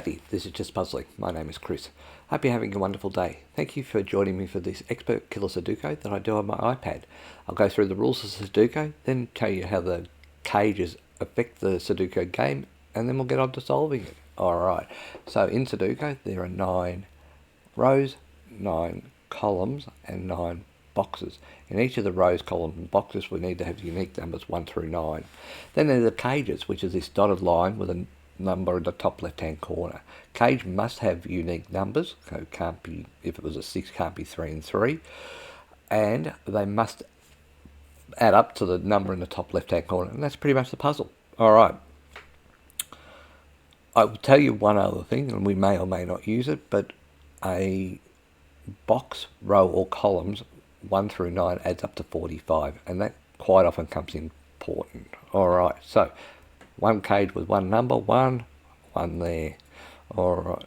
Matty, this is Just Puzzling. My name is Chris. Hope you're having a wonderful day. Thank you for joining me for this expert Killer Sudoku that I do on my iPad. I'll go through the rules of Sudoku, then tell you how the cages affect the Sudoku game, and then we'll get on to solving it. Alright, so in Sudoku there are 9 rows, 9 columns, and 9 boxes. In each of the rows, columns, and boxes we need to have unique numbers 1 through 9. Then there are the cages, which is this dotted line with a number in the top left hand corner. Cage must have unique numbers, so it can't be, if it was a 6, can't be 3 and 3, and they must add up to the number in the top left hand corner, and that's pretty much the puzzle. Alright, I will tell you one other thing, and we may or may not use it, but a box, row or columns 1 through 9 adds up to 45, and that quite often comes important. Alright, so one cage with one number, 1 there, or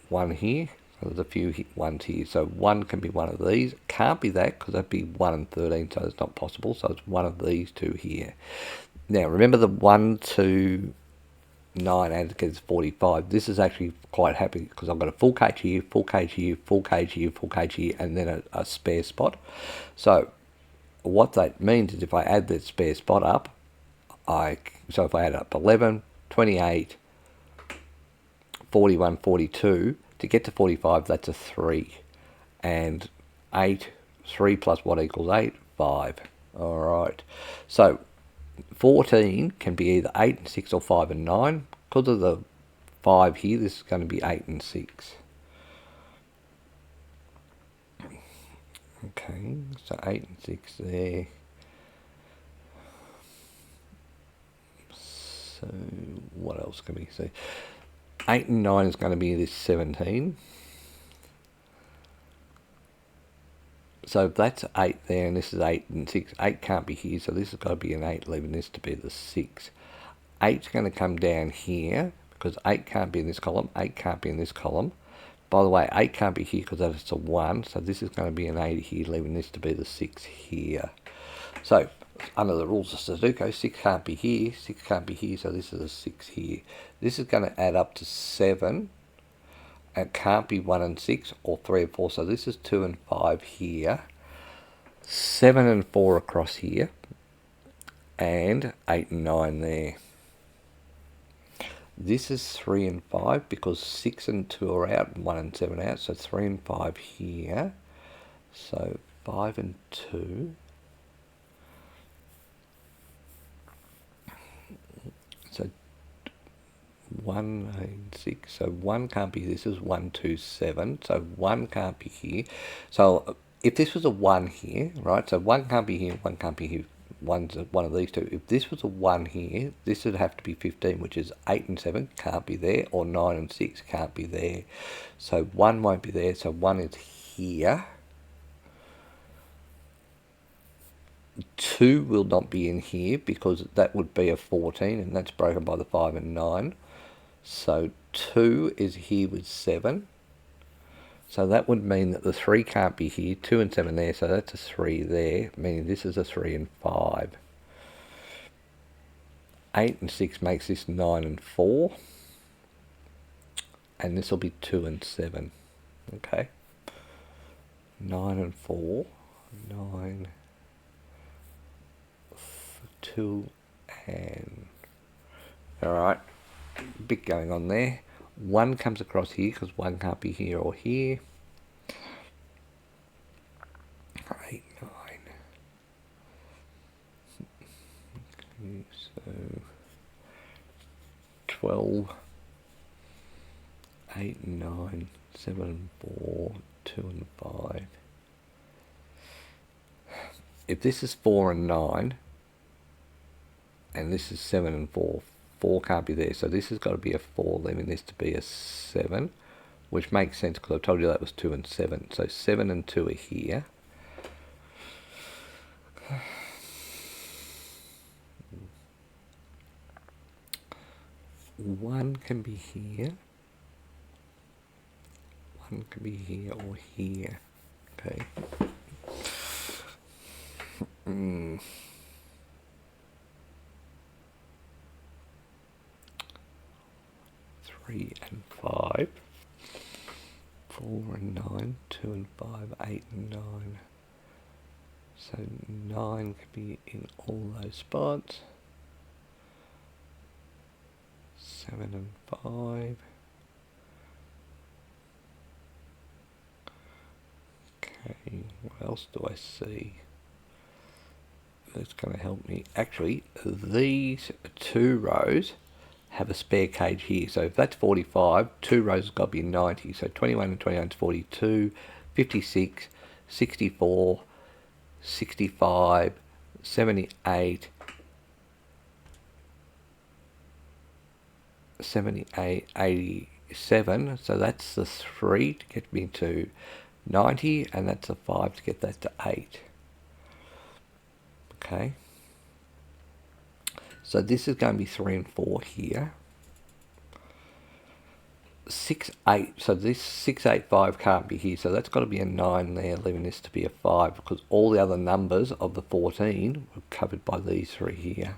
1 here, so there's a few ones here, so 1 can be one of these, can't be that because that'd be 1 and 13, so it's not possible, so it's one of these two here. Now remember the 1 to 9 added together is 45. This is actually quite happy because I've got a full cage here, full cage here, full cage here, full cage here, and then a spare spot. So what that means is if I add that spare spot up, so if I add up 11, 28, 41, 42, to get to 45, that's a 3. And 8, 3 plus what equals 8? 5. Alright. So 14 can be either 8 and 6 or 5 and 9. Because of the 5 here, this is going to be 8 and 6. Okay, so 8 and 6 there. So what else can we see? 8 and 9 is going to be this 17. So that's 8 there, and this is 8 and 6. 8 can't be here, so this has got to be an 8, leaving this to be the 6. 8's going to come down here, because 8 can't be in this column, 8 can't be in this column. By the way, 8 can't be here because that's a 1, so this is going to be an 8 here, leaving this to be the 6 here. So, under the rules of Sudoku, 6 can't be here, 6 can't be here, so this is a 6 here. This is going to add up to 7. It can't be 1 and 6 or 3 and 4, so this is 2 and 5 here, 7 and 4 across here, and 8 and 9 there. This is 3 and 5 because 6 and 2 are out and 1 and 7 out, so 3 and 5 here, so 5 and 2. So 1 and 6, so 1 can't be, this is 1, 2, 7, so 1 can't be here. So if this was a 1 here, right, so 1 can't be here, 1 can't be here, 1's one of these two. If this was a 1 here, this would have to be 15, which is 8 and 7 can't be there, or 9 and 6 can't be there. So 1 won't be there, so 1 is here. 2 will not be in here because that would be a 14, and that's broken by the 5 and 9. So 2 is here with 7. So that would mean that the 3 can't be here, 2 and 7 there, so that's a 3 there, meaning this is a 3 and 5. 8 and 6 makes this 9 and 4. And this will be 2 and 7. Okay. 9 and 4. 9, 2 and... Alright, bit going on there. 1 comes across here because 1 can't be here or here. 8, 9. Okay, so 12, 8 and 9, 7 and 4, 2 and 5. If this is 4 and 9, and this is 7 and 4, 4 can't be there, so this has got to be a 4, leaving this to be a 7, which makes sense because I told you that was 2 and 7. So 7 and 2 are here. One can be here. 1 can be here or here. Okay. 3 3 and 5. 4 and 9, 2 and 5, 8 and 9. So 9 could be in all those spots. 7 and 5. Okay, what else do I see that's going to help me? Actually, these 2 rows have a spare cage here. So if that's 45, 2 rows has got to be 90. So 21 and 21 is 42, 56, 64, 65, 78, 78, 87. So that's the 3 to get me to 90, and that's the 5 to get that to 8. Okay. So this is going to be 3 and 4 here. 6, 8. So this 6, 8, 5 can't be here. So that's got to be a 9 there, leaving this to be a 5, because all the other numbers of the 14 were covered by these 3 here.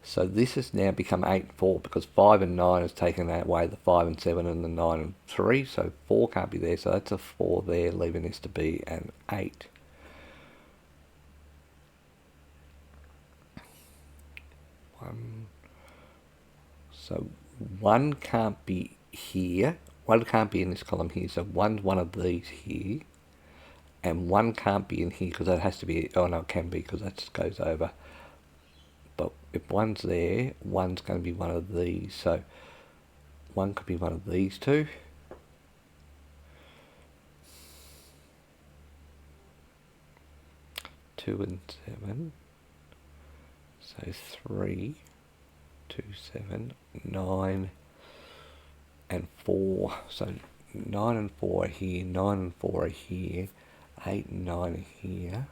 So this has now become 8 and 4, because 5 and 9 has taken away the 5 and 7 and the 9 and 3. So 4 can't be there. So that's a 4 there, leaving this to be an 8. So 1 can't be here. 1 can't be in this column here. So 1's one of these here. And 1 can't be in here because that has to be... Oh, no, it can be because that just goes over. But if 1's there, 1's going to be one of these. So 1 could be one of these 2. Two and 7. So 3... 2, 7, 9 and 4. So 9 and 4 are here, 9 and 4 are here, 8 and 9 are here.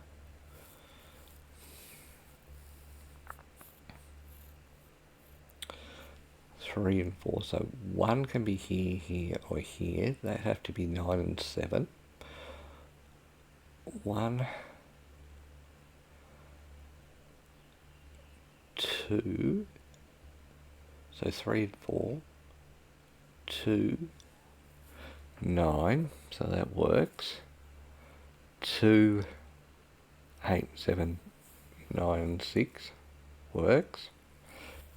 Three and 4. So 1 can be here, here, or here. They have to be 9 and 7. 1, 2. So 3 and 4, 2, 9, so that works. 2, 8, 7, 9 and 6 works.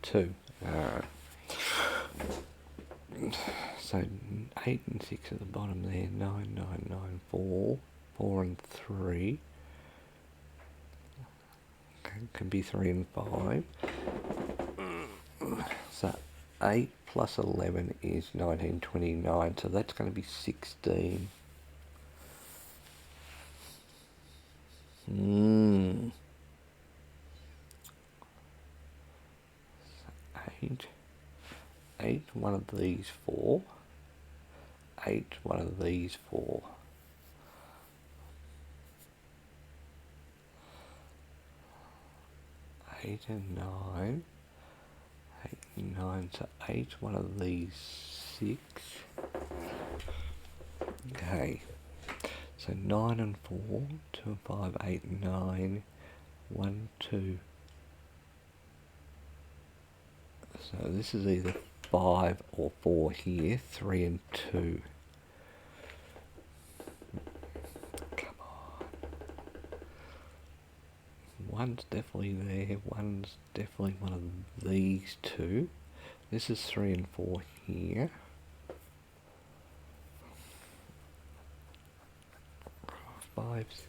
2. So 8 and 6 at the bottom there, 9, 9, 9, 4, 4 and 3. Okay, can be 3 and 5. So 8 plus 11 is 19, 29, so that's going to be 16. So 8, one of these 4, 8, one of these 4. 8 and 9. 8 and 9, so 8, one of these 6. Okay, so 9 and 4, 2 and 5, 8 and 9, 1, 2. So this is either 5 or 4 here, 3 and 2. Come on. 1's definitely there, 1's definitely one of these 2. This is 3 and 4 here. 5's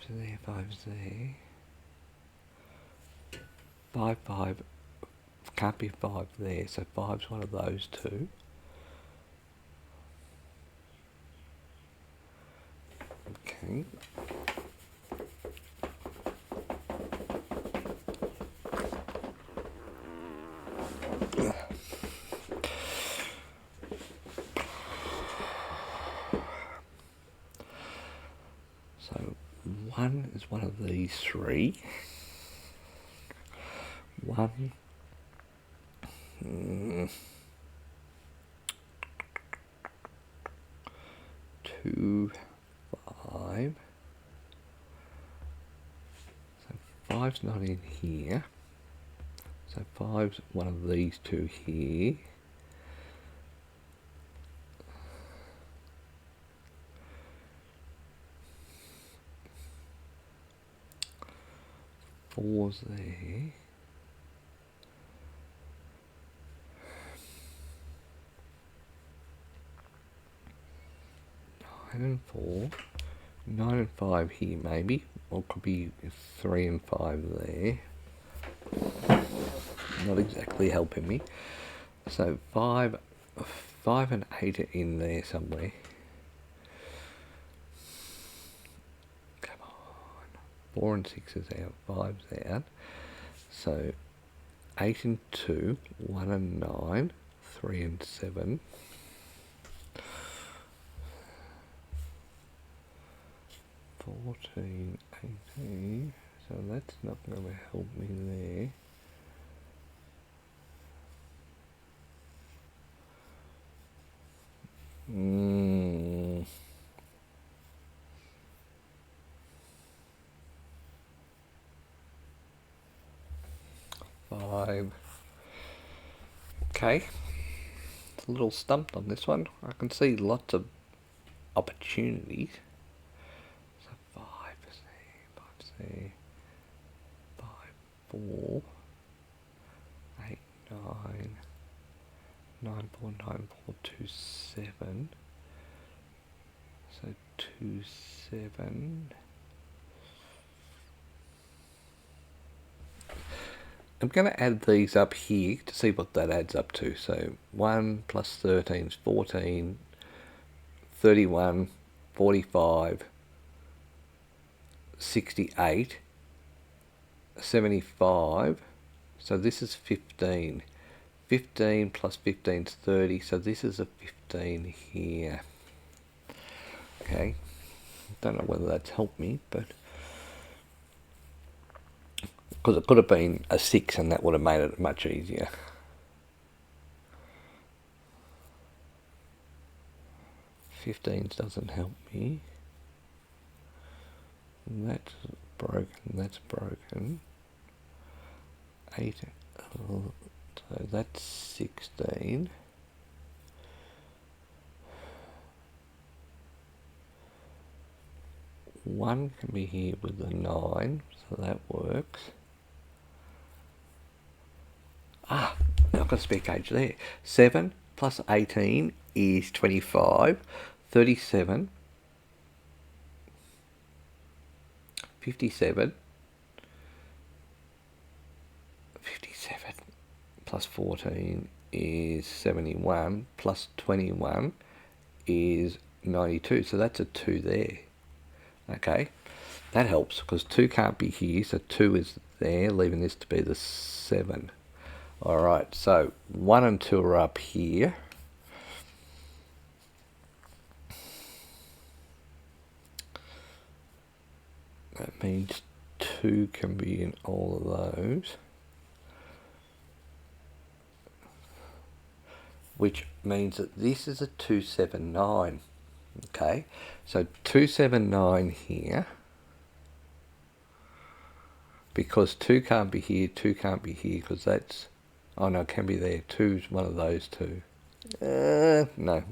there, 5's there. 5, 5, can't be 5 there, so 5's one of those 2. Okay. So 1 is one of these 3. 1, 2, 5. So 5's not in here. So 5's one of these two here. Four's there. 9 and 4. 9 and 5 here maybe. Or it could be 3 and 5 there. Not exactly helping me. So 5 and 8 are in there somewhere. Come on. 4 and 6 is out. 5's out. So 8 and 2. 1 and 9. 3 and 7. 14, 18. So that's not going to help me there. Five. Okay. It's a little stumped on this one. I can see lots of opportunities. So 5's there, 5's there. 5, 4, 8, 9. 9, 4, 9, 4, 2, 7. So 2, 7. I'm going to add these up here to see what that adds up to. So 1 plus 13 is 14, 31, 45, 68, 75. So this is 15. 15 plus 15 is 30, so this is a 15 here. Okay, don't know whether that's helped me, but because it could have been a 6 and that would have made it much easier. Fifteens doesn't help me. That's broken, that's broken. 8, so that's 16. One can be here with the 9, so that works. Ah, I've got a spare cage there. 7 plus 18 is 25. 37. 57. 57 plus 14 is 71. Plus 21 is 92. So that's a 2 there. Okay, that helps because 2 can't be here, so 2 is there, leaving this to be the 7. Alright, so 1 and 2 are up here. That means 2 can be in all of those. Which means that this is a 279. Okay, so 279 here. Because 2 can't be here, 2 can't be here, because that's... Oh no, it can be there. 2's one of those two. No.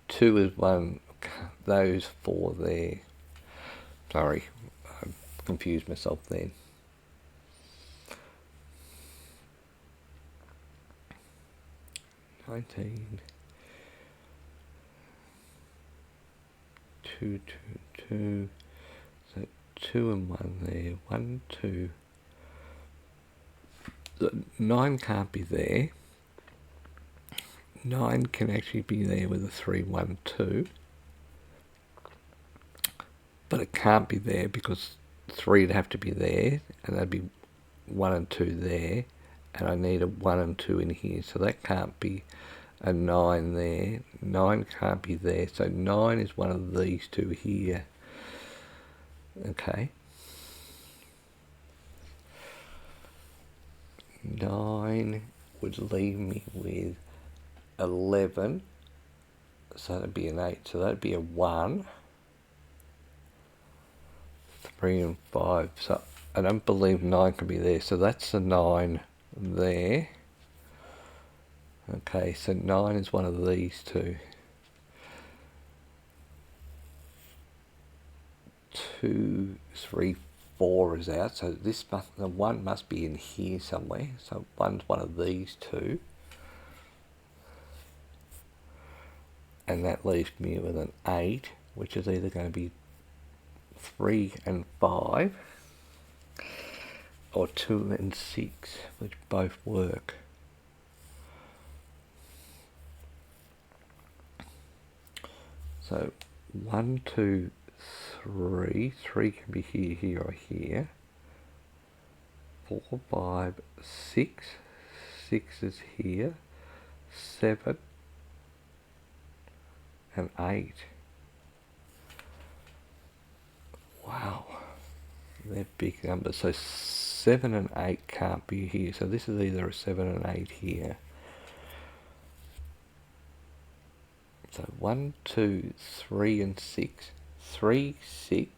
2 is one, those 4 there. Sorry, I confused myself then. $19. 2, 2, 2. So 2 and 1 there. 1, 2. The 9 can't be there. 9 can actually be there with a 3, 1, 2. But it can't be there because 3 would have to be there, and that'd be 1 and 2 there, and I need a 1 and 2 in here, so that can't be a 9 there. 9 can't be there, so 9 is one of these two here. Okay. 9 would leave me with 11, so that'd be an 8, so that'd be a 1. 3 and 5, so I don't believe 9 can be there, so that's a 9 there. Okay, so 9 is one of these two. 2, 3, 4 is out, so this must, the 1 must be in here somewhere. So 1's one of these two. And that leaves me with an 8, which is either going to be 3 and 5, or 2 and 6, which both work. So 1, 2, 3. 3 can be here, here, or here. 4, 5, 6. 6 is here. 7 and 8. Wow, they're big numbers. So 7 and 8 can't be here. So this is either a 7 and 8 here. So 1, 2, 3 and 6. 3, 6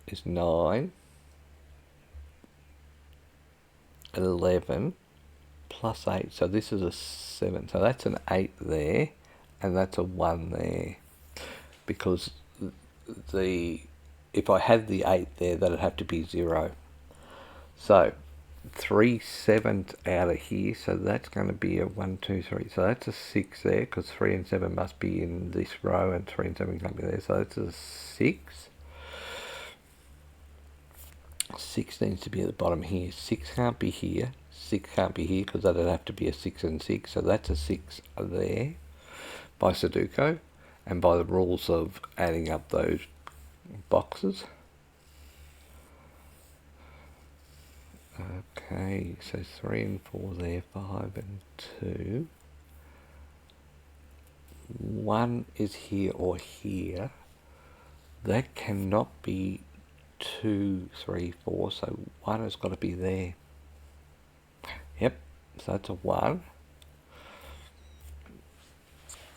is 9. 11 plus 8. So this is a 7. So that's an 8 there, and that's a 1 there. Because if I had the 8 there, that'd have to be 0. So 3 7's out of here, so that's going to be a 1, 2, 3. So that's a 6 there, because 3 and 7 must be in this row, and 3 and 7 can't be there. So that's a 6. 6 needs to be at the bottom here. 6 can't be here. 6 can't be here, because that'd have to be a 6 and 6. So that's a 6 there by Sudoku, and by the rules of adding up those boxes. Okay, so 3 and 4 there, 5 and 2. 1 is here or here. That cannot be 2, 3, 4, so 1 has got to be there. Yep, so that's a 1.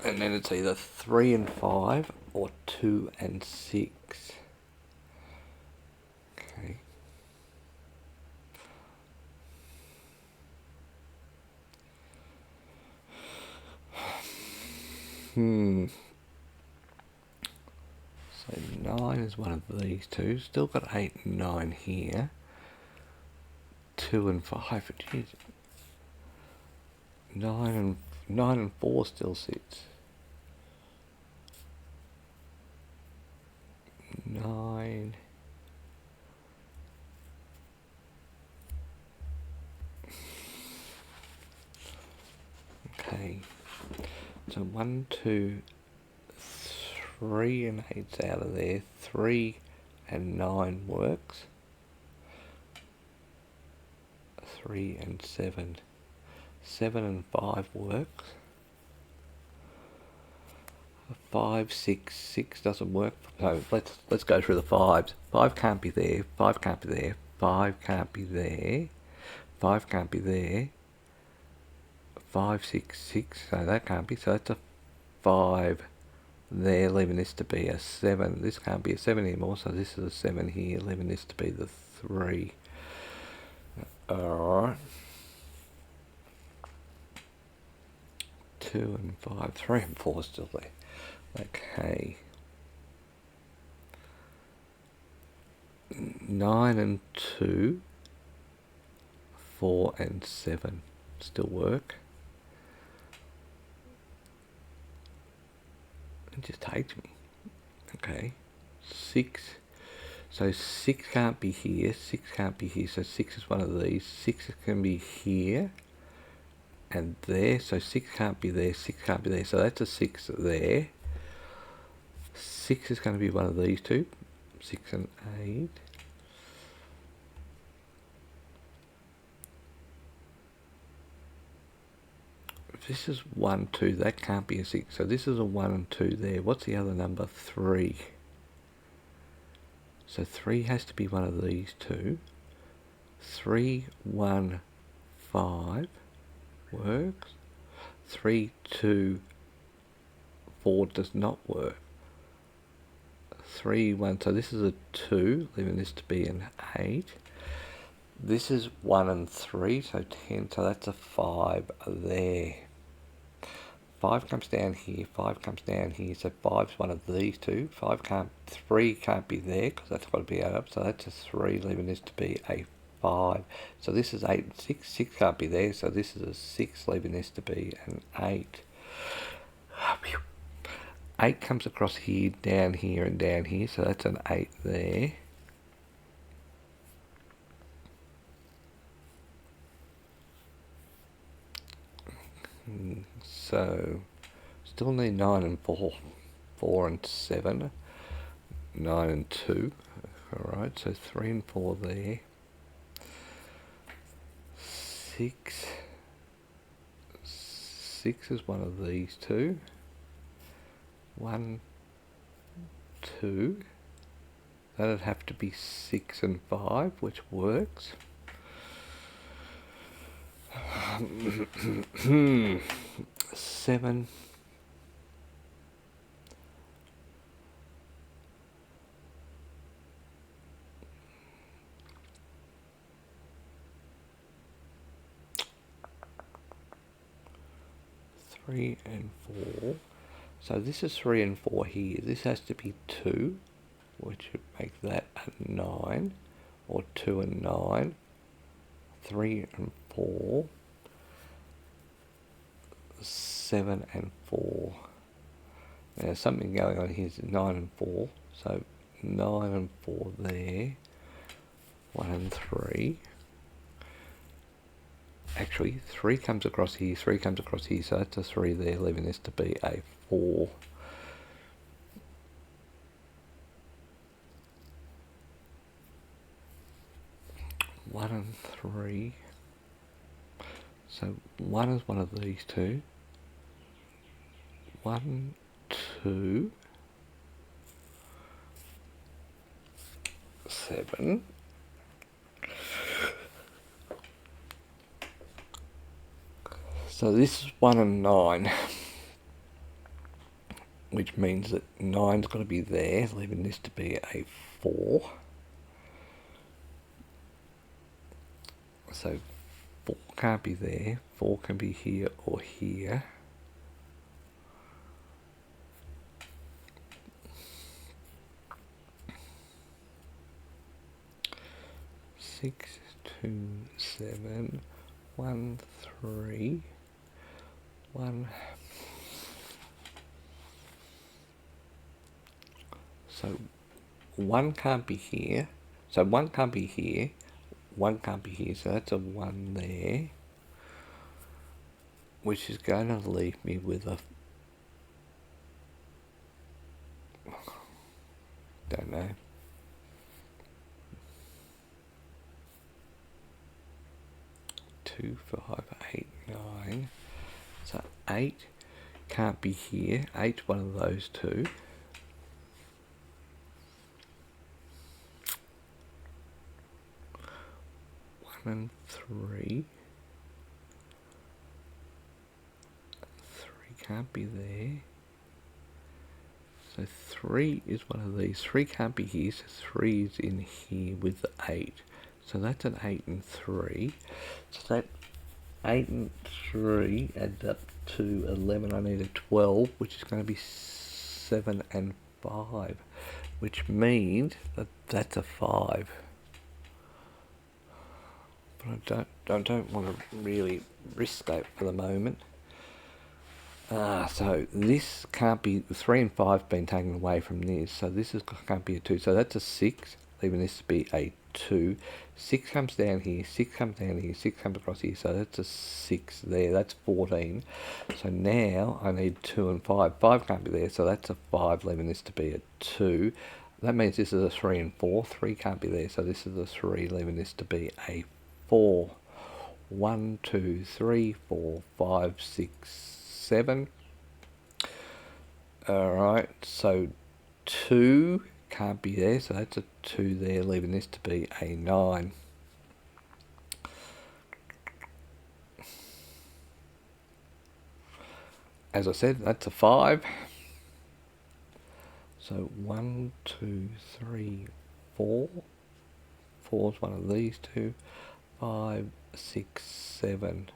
And then it's either 3 and 5 or 2 and 6. Okay. So 9 is one of these two. Still got 8 and 9 here. 2 and 5. Jeez. 9 and 4 still sits. 9. Okay. So 1, 2, 3 and 8's out of there. 3 and 9 works. 3 and 7. 7 and 5 works. 5, 6, 6 doesn't work. So let's go through the 5s. 5 can't be there. 5 can't be there. 5 can't be there. 5 can't be there. 5, 6, 6. So that can't be. So that's a 5 there, leaving this to be a 7. This can't be a 7 anymore. So this is a 7 here, leaving this to be the 3. Alright. 2 and 5, 3 and 4 still there. Okay. 9 and 2, 4 and 7 still work. It just hates me. Okay. 6. So 6 can't be here. 6 can't be here. So 6 is one of these. 6 can be here and there. So 6 can't be there. 6 can't be there. So that's a 6 there. 6 is going to be one of these two. 6 and 8. This is 1, 2. That can't be a 6. So this is a 1 and 2 there. What's the other number? 3. So 3 has to be one of these two. 3, 1, 5 works. 3, 2, 4 does not work. 3, 1. So this is a 2, leaving this to be an 8. This is 1 and 3, so 10, so that's a 5 there. 5 comes down here, 5 comes down here, so 5's one of these two. 3 can't be there because that's got to be added up, so that's a 3, leaving this to be a 5. So this is 8 and 6, 6 can't be there, so this is a 6, leaving this to be an 8. 8 comes across here, down here, and down here, so that's an 8 there. So, still need 9 and 4. 4 and 7. 9 and 2. Alright, so 3 and 4 there. 6. 6 is one of these two. 1, 2. That'd have to be 6 and 5, which works. 7. 3 and 4. So this is 3 and 4 here. This has to be 2, which would make that a 9, or 2 and 9. 3 and 4. 7 and 4. Now there's something going on here. 9 and 4. So 9 and 4 there. 1 and 3. Actually, 3 comes across here, 3 comes across here, so that's a 3 there, leaving this to be a 4. One and 3. So 1 is one of these two. 1, 2, 7. So this is 1 and 9, which means that 9's got to be there, leaving this to be a 4. So 4 can't be there, 4 can be here or here. 6, 2, 7, 1, 3, 1. So 1 can't be here. So 1 can't be here. 1 can't be here. So that's a 1 there. Which is going to leave me with a... don't know. 2, 5, 8, 9. So 8 can't be here. 8's one of those two. 1 and 3. 3 can't be there. So 3 is one of these. 3 can't be here, so 3 is in here with the 8. So that's an 8 and 3. So that 8 and 3 adds up to 11. I need a 12, which is going to be 7 and 5, which means that that's a 5. But I don't want to really risk that for the moment. So this can't be, 3 and 5 been taken away from this, so this can't be a 2. So that's a 6, leaving this to be a 2. 6 comes down here, 6 comes down here, 6 comes across here, so that's a 6 there, that's 14. So now I need 2 and 5. 5 can't be there, so that's a 5, leaving this to be a 2. That means this is a 3 and 4. 3 can't be there, so this is a 3, leaving this to be a 4. 1, 2, 3, 4, 5, 6, 7. Alright, so 2 can't be there, so that's a 2 there, leaving this to be a 9. As I said, that's a 5. So 1, 2, 3, 4, 4's one of these two. 5, 6, 7.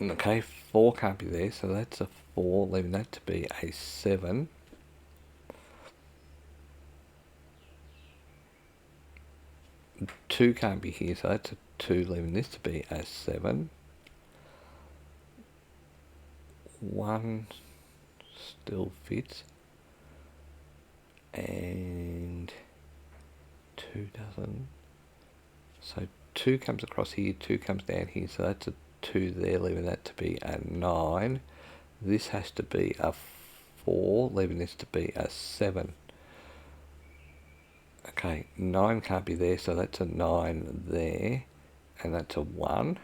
Okay, 4 can't be there, so that's a 4, leaving that to be a 7. 2 can't be here, so that's a 2, leaving this to be a 7. 1 still fits, and 2 doesn't. So 2 comes across here, 2 comes down here, so that's a 2 there, leaving that to be a 9. This has to be a 4, leaving this to be a 7. Okay, 9 can't be there, so that's a 9 there, and that's a 1.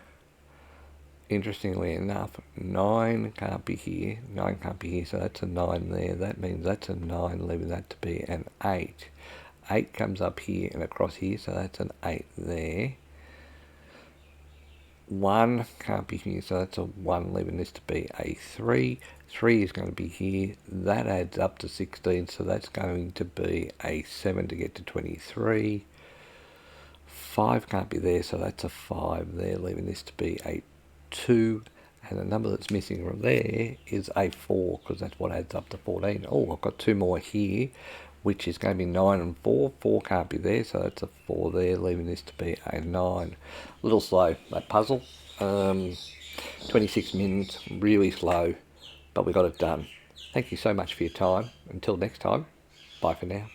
Interestingly enough, 9 can't be here, 9 can't be here, so that's a 9 there. That means that's a 9, leaving that to be an 8. 8 comes up here and across here, so that's an 8 there. 1 can't be here, so that's a 1, leaving this to be a 3. 3 is going to be here. That adds up to 16, so that's going to be a 7 to get to 23. 5 can't be there, so that's a 5 there, leaving this to be a 2. And the number that's missing from there is a 4, because that's what adds up to 14. Oh, I've got 2 more here, which is going to be 9 and 4. 4 can't be there, so that's a 4 there, leaving this to be a 9. A little slow, that puzzle. 26 minutes, really slow, but we got it done. Thank you so much for your time. Until next time, bye for now.